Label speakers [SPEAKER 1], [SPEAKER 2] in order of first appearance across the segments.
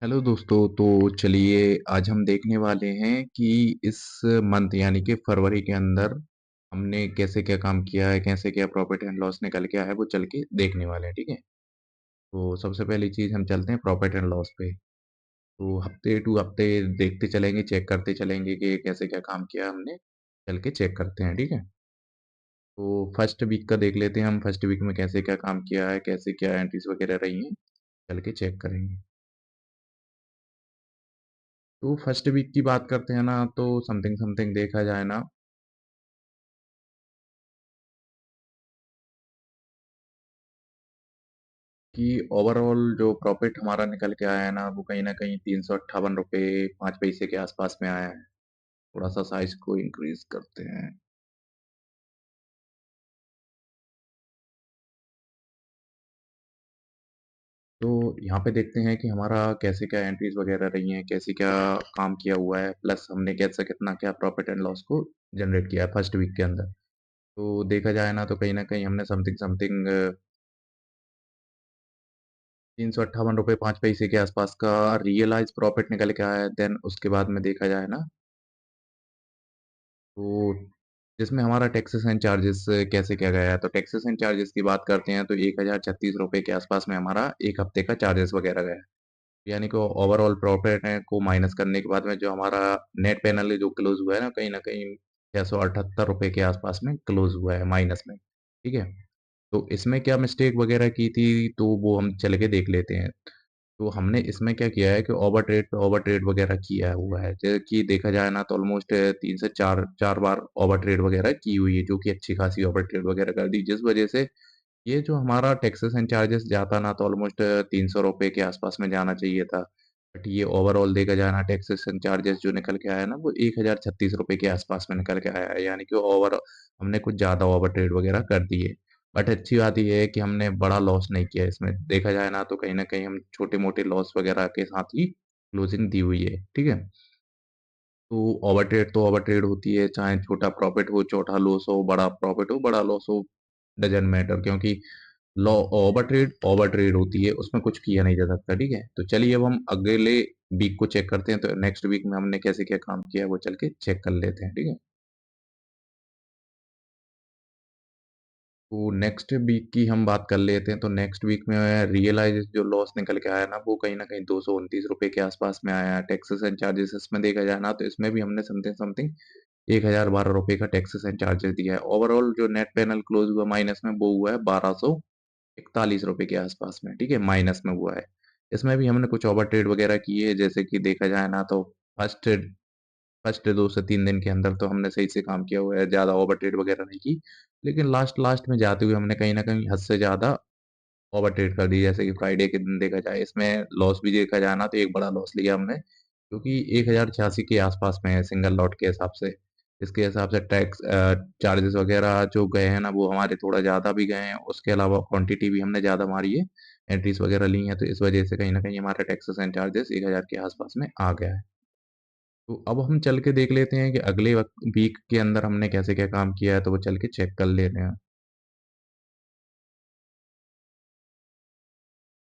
[SPEAKER 1] Hello दोस्तों, तो चलिए आज हम देखने वाले हैं कि इस मंथ यानी कि फरवरी के अंदर हमने कैसे क्या काम किया है, कैसे क्या प्रॉफिट एंड लॉस निकल के आया है, वो चल के देखने वाले हैं, ठीक है? तो सबसे पहली चीज़ हम चलते हैं प्रॉफिट एंड लॉस पे। तो हफ्ते टू हफ्ते देखते चलेंगे, चेक करते चलेंगे कि कैसे क्या काम किया हमने, चल के चेक करते हैं, ठीक है? तो फर्स्ट वीक का देख लेते हैं हम, फर्स्ट वीक में कैसे क्या काम किया है, कैसे क्या एंट्रीज वगैरह रही हैं, चल के चेक करेंगे। तो फर्स्ट वीक की बात करते हैं ना, तो समथिंग समथिंग देखा जाए ना, कि ओवरऑल जो प्रॉफिट हमारा निकल के आया है ना, वो कहीं न कहीं ₹358 5 पैसे के आसपास में आया है। थोड़ा-सा साइज़ को इंक्रीज़ करते हैं। तो यहाँ पे देखते हैं कि हमारा कैसे क्या एंट्रीज़ वगैरह रही हैं, कैसे क्या काम किया हुआ है, प्लस हमने कैसे कितना क्या प्रॉफिट एंड लॉस को जनरेट किया है फर्स्ट वीक के अंदर। तो देखा जाए ना, तो कहीं न कहीं हमने समथिंग समथिंग ₹358 5 पैसे के आसपास का रियलाइज़ प्रॉफिट निकल के आया है। देन उसके बाद में देखा जाए ना, तो जिसमें हमारा टैक्सेस एंड चार्जेस कैसे क्या गया है, तो टैक्सेस एंड चार्जेस की बात करते हैं तो ₹1036 के आसपास में हमारा 1 हफ्ते का चार्जेस वगैरह गया है। यानी कि ओवरऑल प्रॉफिट है को माइनस करने के बाद में जो हमारा नेट पैनल जो क्लोज़ हुआ है ना, कहीं न कहीं ₹678 के आसपास में क्लोज़ हुआ है माइनस में, ठीक है? तो इसमें क्या मिस्टेक वगैरह की थी, तो वो हम चल के देख लेते हैं। तो हमने इसमें क्या किया है कि ओवर ट्रेड पे ओवर ट्रेड वगैरह किया हुआ है। जैसे कि देखा जाए ना, तो ऑलमोस्ट 3 से 4 बार ओवर ट्रेड वगैरह की हुई है, जो कि अच्छी खासी ओवर ट्रेड वगैरह कर दी, जिस वजह से ये जो हमारा टैक्सेस एंड चार्जेस जाता ना, तो ऑलमोस्ट ₹300 के आसपास में जाना चाहिए था। बट ये ओवरऑल देखा जाए ना, टैक्सेस एंड चार्जेस जो निकल के आया ना, वो ₹1036 के आसपास में निकल के आया है। यानी कि ओवर हमने कुछ ज़्यादा ओवर ट्रेड वगैरह कर दिए। बट अच्छी बात ये है कि हमने बड़ा लॉस नहीं किया इसमें। देखा जाए ना, तो कहीं न कहीं हम छोटे-मोटे लॉस वगैरह के साथ ही क्लोजिंग दी हुई है, ठीक है? तो ओवर ट्रेड होती है, चाहे छोटा प्रॉफिट हो, छोटा लॉस हो, बड़ा प्रॉफिट हो, बड़ा लॉस हो, डज़न्ट मैटर, क्योंकि लॉ ओवर ट्रेड होती है, उसमें कुछ किया नहीं जा सकता, ठीक है? तो चलिए अब हम अगले वीक को चेक करते हैं, तो नेक्स्ट वीक में हमने कैसे क्या काम किया है, वो चल के चेक कर लेते हैं, ठीक है? तो नेक्स्ट वीक की हम बात कर लेते हैं, तो नेक्स्ट वीक में रियलाइज़ जो लॉस निकल के आया ना, वो कहीं न कहीं ₹229 के आसपास में आया है। टैक्सेस एंड चार्जेस इसमें देखा जाए ना, तो इसमें भी हमने समथिंग समथिंग ₹1012 का टैक्सेस एंड चार्जेस दिया है। ओवरऑल जो नेट पैनल क्लोज़ हुआ माइनस में, वो हुआ है ₹1241 के आसपास में, ठीक है? माइनस में हुआ है। इसमें भी हमने कुछ ओवर ट्रेड वगैरह किए, जैसे कि देखा जाए ना, तो फर्स्ट फर्स्ट 2 से 3 दिन के अंदर तो हमने सही से काम किया हुआ है, ज़्यादा ओवर ट्रेड वगैरह नहीं की। लेकिन लास्ट लास्ट में जाते हुए हमने कहीं न कहीं हद से ज़्यादा ओवर ट्रेड कर दी। जैसे कि फ्राइडे के दिन देखा जाए, इसमें लॉस भी देखा जाए ना, तो एक बड़ा लॉस लिया हमने, क्योंकि 1086 के आसपास में है सिंगल लॉट के हिसाब से। इसके हिसाब से चार्जेस वगैरह जो गए हैं ना, वो हमारे थोड़ा ज़्यादा भी गए हैं। उसके अलावा क्वांटिटी भी हमने ज़्यादा मारी है, एंट्रीज़ वगैरह ली हैं, तो इस वजह से कहीं न कहीं हमारा टैक्सेस एंड चार्जेस 1000 के आसपास में आ गया है। तो अब हम चल के देख लेते हैं कि अगले वीक के अंदर हमने कैसे क्या काम किया है, तो वो चल के चेक कर लेते हैं।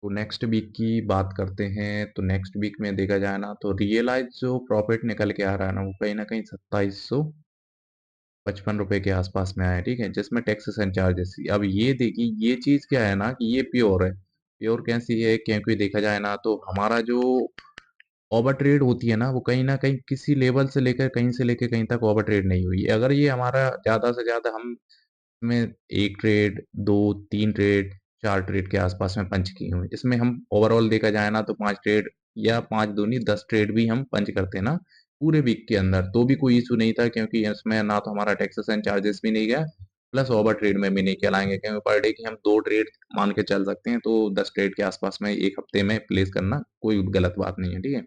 [SPEAKER 1] तो नेक्स्ट वीक की बात करते हैं, तो नेक्स्ट वीक में देखा जाए ना, तो रियलाइज़ जो प्रॉफ़िट निकल के आ रहा है ना, वो कहीं न कहीं ₹2755 के आसपास में आया है, ठीक है? जिसमें टैक्सेस एंड चार्जेस, अब ये देखिए, ये चीज़ क्या है ना, कि ये प्योर है। प्योर कैसी है, क्योंकि देखा जाए ना, तो हमारा जो ओवर ट्रेड होती है ना, वो कहीं न कहीं किसी लेवल से लेकर कहीं से लेके कहीं तक ओवर ट्रेड नहीं हुई है। अगर ये हमारा ज़्यादा से ज़्यादा हम इसमें 1 ट्रेड, 2, 3 ट्रेड, 4 ट्रेड के आसपास में पंच किए हुए हैं। इसमें हम ओवरऑल देखा जाए ना, तो 5 ट्रेड या 5 दूनी 10 ट्रेड भी हम पंच करते हैं ना, पूरे वीक के अंदर, तो भी कोई इश्यू नहीं था, क्योंकि इसमें ना तो हमारा टैक्सेस एंड चार्जेस भी नहीं गया, प्लस ओवर ट्रेड में भी नहीं कहलाएँगे, क्योंकि पर डे की हम 2 ट्रेड मान के चल सकते हैं, तो 10 ट्रेड के आसपास में 1 हफ्ते में प्लेस करना कोई गलत बात नहीं है, ठीक है?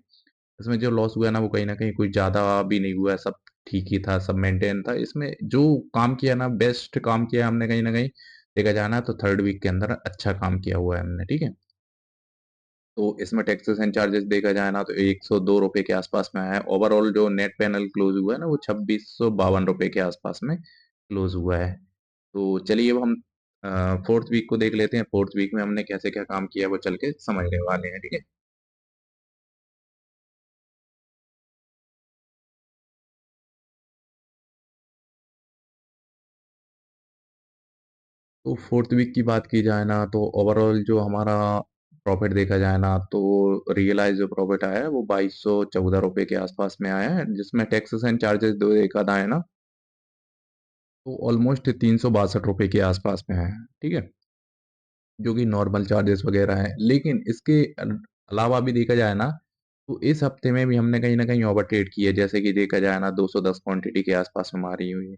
[SPEAKER 1] इसमें जो लॉस हुआ है ना, वो कहीं न कहीं कोई ज़्यादा भी नहीं हुआ है, सब ठीक ही था, सब मेंटेन था। इसमें जो काम किया ना, बेस्ट काम किया हमने कहीं न कहीं, देखा जाए ना, तो थर्ड वीक के अंदर अच्छा काम किया हुआ है हमने, ठीक है? तो इसमें टैक्सेस एंड चार्जेस देखा जाए ना, तो ₹102 के आसपास में आया है। ओवरऑल जो नेट पैनल क्लोज़ हुआ है ना, वो ₹2652 के आसपास में क्लोज़ हुआ है। तो चलिए अब हम 4th वीक को देख लेते हैं। 4th वीक में हमने कैसे क्या काम किया है, वो चल के समझने वाले हैं, ठीक है? तो फोर्थ वीक की बात की जाए ना, तो ओवरऑल जो हमारा प्रॉफिट देखा जाए ना, तो रियलाइज जो प्रॉफिट आया है वो 2214 रुपये के आसपास में आया है, जिसमें टैक्सेस एंड चार्जेस दो देखा जाए ना, तो ऑलमोस्ट 362 रुपये के आसपास में है। ठीक है, जो कि नॉर्मल चार्जेस वगैरह हैं। लेकिन इसके अलावा भी देखा जाए ना, तो इस हफ्ते में भी हमने कहीं ना कहीं ओवर ट्रेड की है। जैसे कि देखा जाए ना, 210 क्वांटिटी के आसपास में मारी हुई है।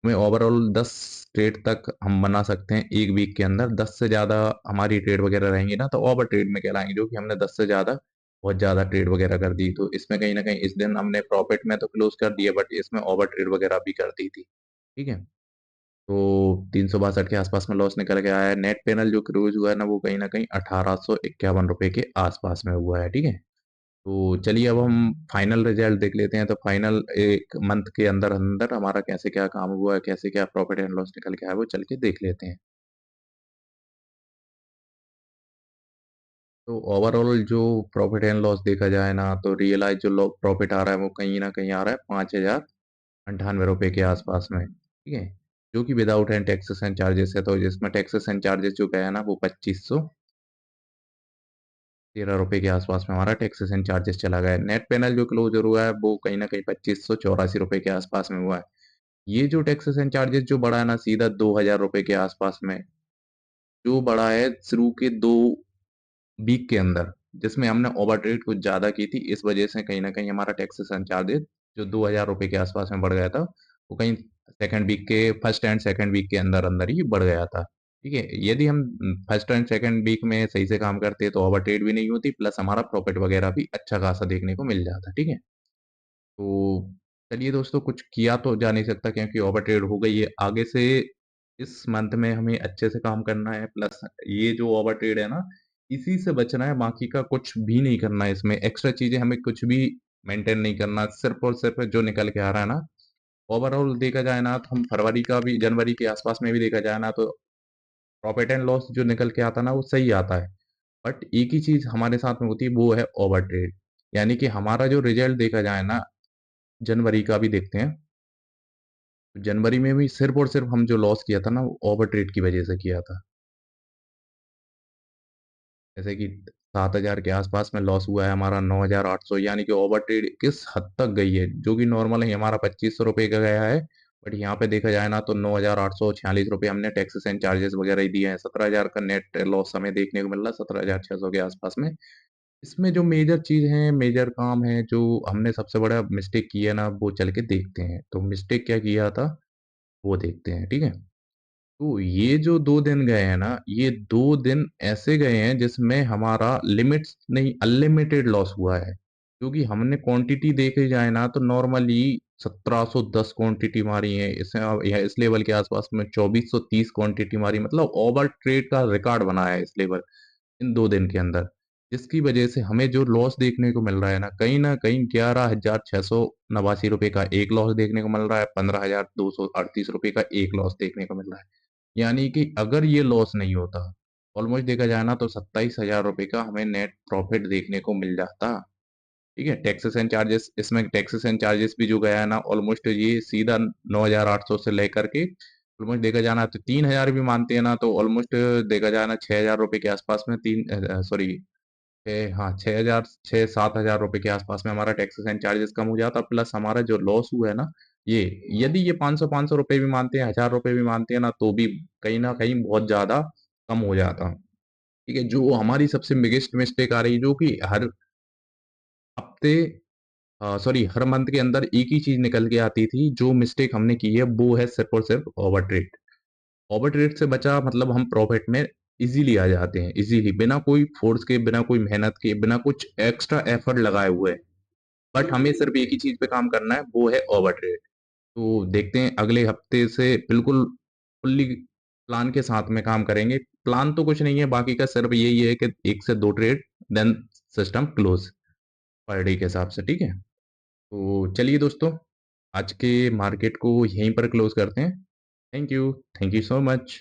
[SPEAKER 1] हमें ओवरऑल 10 ट्रेड तक हम बना सकते हैं एक वीक के अंदर। 10 से ज़्यादा हमारी ट्रेड वगैरह रहेंगी ना, तो ओवर ट्रेड में कहलाएंगे, जो कि हमने 10 से ज़्यादा बहुत ज़्यादा ट्रेड वगैरह कर दी। तो इसमें कहीं ना कहीं इस दिन हमने प्रॉफिट में तो क्लोज कर दिया, बट इसमें ओवर ट्रेड वगैरह भी कर दी थी। ठीक है, तो 362 के आसपास में लॉस निकल के आया है। नेट पेनल जो क्लोज हुआ है ना, वो कहीं ना कहीं 1851 रुपये के आसपास में हुआ है। ठीक है, तो चलिए अब हम फाइनल रिजल्ट देख लेते हैं। तो फाइनल एक मंथ के अंदर अंदर हमारा कैसे क्या काम हुआ है, कैसे क्या प्रॉफिट एंड लॉस निकल के आया है, वो चल के देख लेते हैं। तो ओवरऑल जो प्रॉफिट एंड लॉस देखा जाए ना, तो रियलाइज जो प्रॉफिट आ रहा है वो कहीं ना कहीं आ रहा है 5098 रुपये के आसपास में। ठीक है, जो कि without and taxes and charges है। तो जिसमें टैक्सेस एंड चार्जेस जो गया है ना, वो 2513 रुपये के आसपास में हमारा टैक्सेस एंड चार्जेस चला गया है। नेट पेनल जो क्लोजर हुआ है वो कहीं ना कहीं 2584 रुपये के आसपास में हुआ है। ये जो टैक्सेस एंड चार्जेस जो बढ़ा है ना, सीधा 2000 रुपये के आसपास में जो बढ़ा है शुरू के 2 वीक के अंदर, जिसमें हमने ओवर ट्रेड कुछ ज्यादा की थी। इस वजह से कहीं ना कहीं हमारा टैक्सेस एंड चार्जेस जो 2000 रुपये के आसपास में बढ़ गया था, वो कहीं सेकंड वीक के फर्स्ट एंड सेकंड वीक के अंदर अंदर ही बढ़ गया था। ठीक है, यदि हम फर्स्ट एंड सेकंड वीक में सही से काम करते तो ओवर ट्रेड भी नहीं होती, प्लस हमारा प्रॉफिट वगैरह भी अच्छा खासा देखने को मिल जाता। ठीक है, तो चलिए दोस्तों, कुछ किया तो जा नहीं सकता क्योंकि ओवर ट्रेड हो गई है। आगे से इस मंथ में हमें अच्छे से काम करना है, प्लस ये जो ओवर ट्रेड है ना, इसी से बचना है। बाकी का कुछ भी नहीं करना है, इसमें एक्स्ट्रा चीजें हमें कुछ भी मेंटेन नहीं करना। सिर्फ और सिर्फ जो निकल के आ रहा है ना, ओवरऑल देखा जाए ना, तो हम फरवरी का भी, जनवरी के आसपास में भी देखा जाए ना, तो प्रॉफिट एंड लॉस जो निकल के आता है ना, वो सही आता है। बट एक ही चीज हमारे साथ में होती है, वो है ओवर ट्रेड। यानी कि हमारा जो रिजल्ट देखा जाए ना, जनवरी का भी देखते हैं, तो जनवरी में भी सिर्फ और सिर्फ हम जो लॉस किया था ना, वो ओवर ट्रेड की वजह से किया था। जैसे कि 7000 के आसपास में लॉस हुआ है हमारा, 9800, यानी कि ओवर ट्रेड किस हद तक गई है। जो कि नॉर्मल है हमारा 2500 रुपये का गया है, बट यहाँ पे देखा जाए ना, तो 9846 रुपये हमने टैक्सेस एंड चार्जेस वगैरह ही दिए हैं। 17,000 का नेट लॉस हमें देखने को मिल रहा है, 17,600 के आसपास में। इसमें जो मेजर चीज है, मेजर काम है, जो हमने सबसे बड़ा मिस्टेक किया ना, वो चल के देखते हैं। तो मिस्टेक क्या किया था वो देखते हैं। ठीक है, तो ये जो 2 दिन गए हैं ना, ये 2 दिन ऐसे गए हैं जिसमें हमारा लिमिट्स नहीं, अनलिमिटेड लॉस हुआ है। क्योंकि हमने क्वांटिटी देखे जाए ना, तो नॉर्मली 1710 क्वांटिटी मारी है, इस लेवल के आसपास में 2430 क्वांटिटी मारी, मतलब ओवर ट्रेड का रिकॉर्ड बनाया है इस लेवल इन 2 दिन के अंदर। जिसकी वजह से हमें जो लॉस देखने को मिल रहा है ना कहीं 11,689 रुपये का एक लॉस देखने को मिल रहा है, 15,238 रुपये का एक लॉस देखने को मिल रहा है। यानी कि अगर ये लॉस नहीं होता, ऑलमोस्ट देखा जाए ना, तो 27,000 रुपये का हमें नेट प्रॉफिट देखने को मिल जाता। ठीक है, टैक्सेस एंड चार्जेस, इसमें टैक्सेस एंड चार्जेस भी जो गया है ना, ऑलमोस्ट ये सीधा 9,800 से लेकर के ऑलमोस्ट देखा जाना तो 3,000 भी मानते हैं ना, तो ऑलमोस्ट देखा जाए ना 6,000 रुपये के आसपास में, तीन सॉरी, हाँ, 6,000, 6-7 हज़ार रुपये के आसपास में हमारा टैक्सेस एंड चार्जेस कम हो जाता। प्लस हमारा जो लॉस हुआ है ना, ये यदि ये 500 रुपये भी मानते हैं, 1,000 रुपये भी मानते हैं ना, तो भी कहीं ना कहीं बहुत ज्यादा कम हो जाता। ठीक है, जो हमारी सबसे बिगेस्ट मिस्टेक आ रही है, जो कि हर हफ्ते, सॉरी, हर मंथ के अंदर एक ही चीज निकल के आती थी, जो मिस्टेक हमने की है वो है सिर्फ और सिर्फ ओवर ट्रेड। ओवर ट्रेड से बचा मतलब हम प्रॉफिट में इजीली आ जाते हैं, इजीली, बिना कोई फोर्स के, बिना कोई मेहनत के, बिना कुछ एक्स्ट्रा एफर्ट लगाए हुए। बट हमें सिर्फ एक ही चीज पे काम करना है, वो है ओवर ट्रेड। तो देखते हैं अगले हफ्ते से बिल्कुल फुल्ली प्लान के साथ में काम करेंगे। प्लान तो कुछ नहीं है, बाकी का सिर्फ यही है कि 1 से 2 ट्रेड, देन सिस्टम क्लोज पर डे के हिसाब से। ठीक है, तो चलिए दोस्तों, आज के मार्केट को यहीं पर क्लोज करते हैं। Thank you, thank you so much.